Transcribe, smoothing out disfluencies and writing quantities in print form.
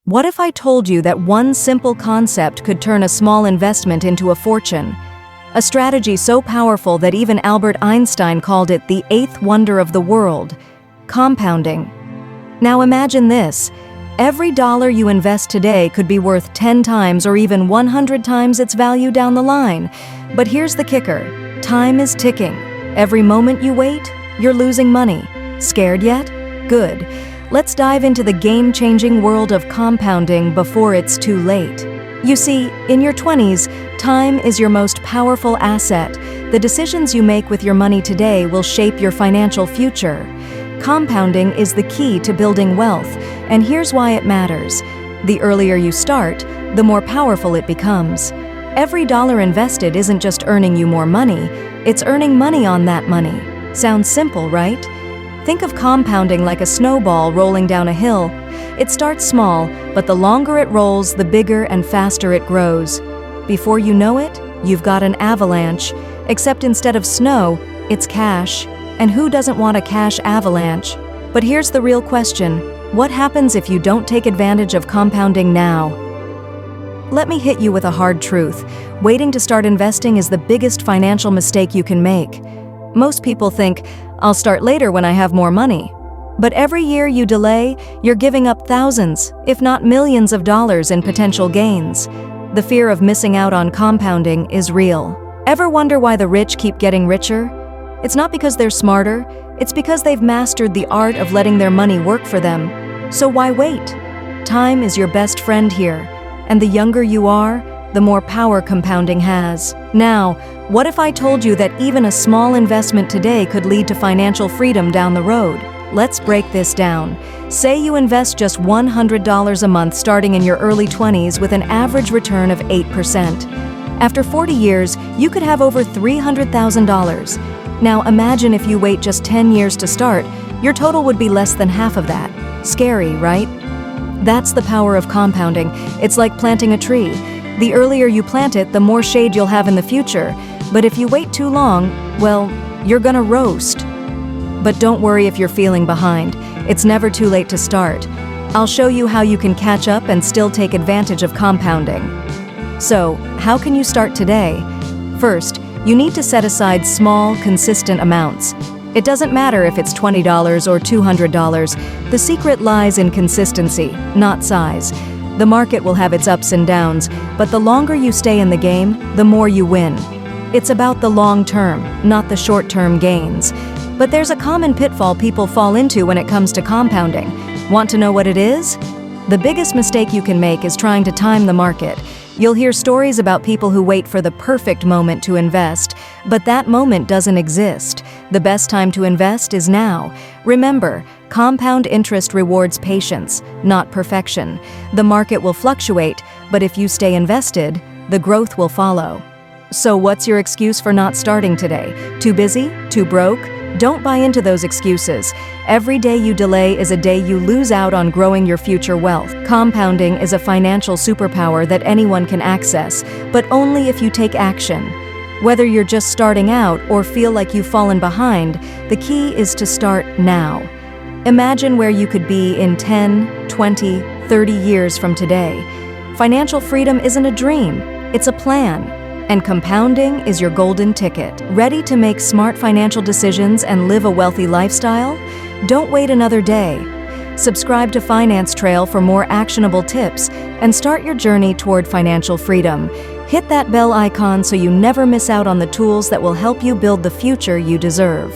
What if I told you that one simple concept could turn a small investment into a fortune? A strategy so powerful that even Albert Einstein called it the eighth wonder of the world: compounding. Now imagine this. Every dollar you invest today could be worth 10 times or even 100 times its value down the line. But here's the kicker. Time is ticking. Every moment you wait, you're losing money. Scared yet? Good. Let's dive into the game-changing world of compounding before it's too late. You see, in your 20s, time is your most powerful asset. The decisions you make with your money today will shape your financial future. Compounding is the key to building wealth, and here's why it matters. The earlier you start, the more powerful it becomes. Every dollar invested isn't just earning you more money, it's earning money on that money. Sounds simple, right? Think of compounding like a snowball rolling down a hill. It starts small, but the longer it rolls, the bigger and faster it grows. Before you know it, you've got an avalanche, except instead of snow, it's cash. And who doesn't want a cash avalanche? But here's the real question. What happens if you don't take advantage of compounding now? Let me hit you with a hard truth. Waiting to start investing is the biggest financial mistake you can make. Most people think, I'll start later when I have more money. But every year you delay, you're giving up thousands, if not millions of dollars in potential gains. The fear of missing out on compounding is real. Ever wonder why the rich keep getting richer? It's not because they're smarter, it's because they've mastered the art of letting their money work for them. So why wait? Time is your best friend here, and the younger you are, the more power compounding has. Now, what if I told you that even a small investment today could lead to financial freedom down the road? Let's break this down. Say you invest just $100 a month starting in your early 20s with an average return of 8%. After 40 years, you could have over $300,000. Now imagine if you wait just 10 years to start, your total would be less than half of that. Scary, right? That's the power of compounding. It's like planting a tree. The earlier you plant it, the more shade you'll have in the future. But if you wait too long, well, you're gonna roast. But don't worry if you're feeling behind. It's never too late to start. I'll show you how you can catch up and still take advantage of compounding. So, how can you start today? First, you need to set aside small, consistent amounts. It doesn't matter if it's $20 or $200. The secret lies in consistency, not size. The market will have its ups and downs, but the longer you stay in the game, the more you win. It's about the long term, not the short-term gains. But there's a common pitfall people fall into when it comes to compounding. Want to know what it is? The biggest mistake you can make is trying to time the market. You'll hear stories about people who wait for the perfect moment to invest, but that moment doesn't exist. The best time to invest is now. Remember, compound interest rewards patience, not perfection. The market will fluctuate, but if you stay invested, the growth will follow. So what's your excuse for not starting today? Too busy? Too broke? Don't buy into those excuses. Every day you delay is a day you lose out on growing your future wealth. Compounding is a financial superpower that anyone can access, but only if you take action. Whether you're just starting out or feel like you've fallen behind, the key is to start now. Imagine where you could be in 10, 20, 30 years from today. Financial freedom isn't a dream, it's a plan. And compounding is your golden ticket. Ready to make smart financial decisions and live a wealthy lifestyle? Don't wait another day. Subscribe to Finance Trail for more actionable tips and start your journey toward financial freedom. Hit that bell icon so you never miss out on the tools that will help you build the future you deserve.